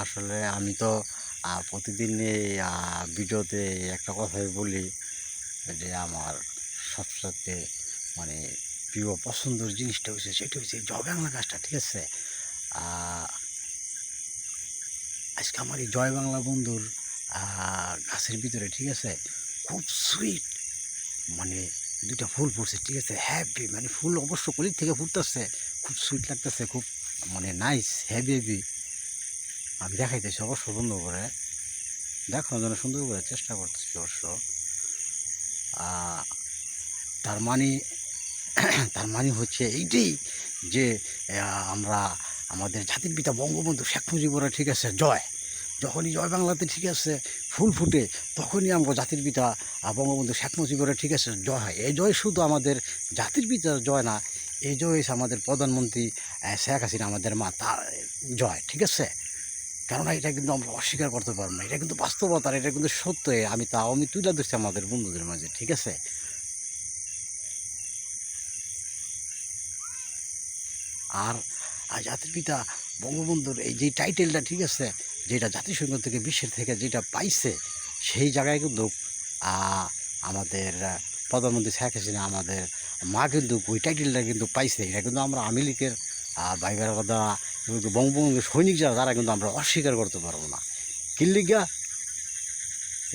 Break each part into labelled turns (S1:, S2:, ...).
S1: আসলে আমি তো প্রতিদিন এই ভিডিওতে একটা কথাই বলি যে আমার সবসাথে মানে প্রিয় পছন্দের জিনিসটা হচ্ছে সেটা হচ্ছে এই জয় বাংলা গাছটা, ঠিক আছে? আ আজকে আমার এই জয় বাংলা বন্ধুর আ গাছের ভিতরে, ঠিক আছে? খুব সুইট মানে ২ টা ফুল ফুটছে, ঠিক আছে? হেভি মানে ফুল অবশ্য কলির থেকে ফুটতেছে। খুব সুইট লাগতেছে, খুব মানে নাইস, হেভি। আমি দেখাইতেছি অবশ্য বন্ধ করে। দেখানোর জন্য সুন্দর করে চেষ্টা করতেছি অবশ্য। আ তার মানে তার মানে হচ্ছে এইটাই যে আমরা আমাদের জাতির পিতা বঙ্গবন্ধু শেখ মুজিবুর, ঠিক আছে, যখনই জয় বাংলাতে, ঠিক আছে, ফুল ফুটে তখনই আমরা জাতির পিতা বঙ্গবন্ধু শেখ মুজিবুরের, ঠিক আছে, জয় হয়। এই জয় শুধু আমাদের জাতির পিতার জয় না, এই জয় হচ্ছে আমাদের প্রধানমন্ত্রী শেখ হাসিনা, আমাদের মা, তার জয়, ঠিক আছে? কেননা এটা কিন্তু আমরা অস্বীকার করতে পারবো না। এটা কিন্তু বাস্তবতা, আর এটা কিন্তু সত্য। আমি তুলে ধরছি আমাদের বন্ধুদের মাঝে, ঠিক আছে? আর জাতির পিতা বঙ্গবন্ধুর এই যে টাইটেলটা, ঠিক আছে, যেটা জাতিসংঘ থেকে, বিশ্বের থেকে যেটা পাইছে, সেই জায়গায় কিন্তু আ আমাদের প্রধানমন্ত্রী শেখ হাসিনা, আমাদের মা কিন্তু ওই টাইটেলটা কিন্তু পাইছে। এটা কিন্তু আমরা আওয়ামী লীগের ভাই বেরাদারা এবং বঙ্গবন্ধুর সৈনিক যারা, তারা কিন্তু আমরা অস্বীকার করতে পারবো না। কি লিগা?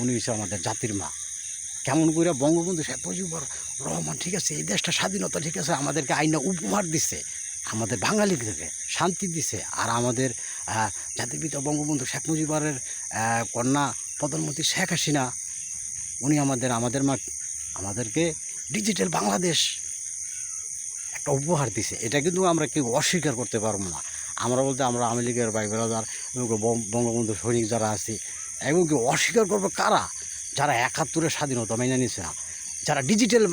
S1: উনি হচ্ছে আমাদের জাতির মা। কেমন কইরা বঙ্গবন্ধু শেখ মুজিবুর রহমান, ঠিক আছে, এই দেশটা স্বাধীনতা, ঠিক আছে, আমাদেরকে আইনা উপহার দিছে, আমাদের বাঙালিদেরকে শান্তি দিছে। আর আমাদের জাতির পিতা বঙ্গবন্ধু শেখ মুজিবুরের কন্যা প্রধানমন্ত্রী শেখ হাসিনা, উনি আমাদের মা আমাদেরকে ডিজিটাল বাংলাদেশ একটা উপহার দিছে। এটা কিন্তু আমরা কেউ অস্বীকার করতে পারবো না। আমরা বলতে আমরা আওয়ামী লীগের ভাই ব্রাদার এবং বঙ্গবন্ধু সৈনিক যারা আছি, এমনকি অস্বীকার করবে কারা? যারা ৭১-এর স্বাধীনতা মেনে নিছে না, যারা ডিজিটাল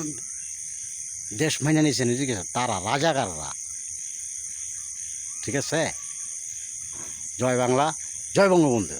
S1: দেশ মেনে নিছে না, ঠিক আছে, তারা রাজাকাররা, ঠিক আছে? জয় বাংলা, জয় বঙ্গবন্ধু।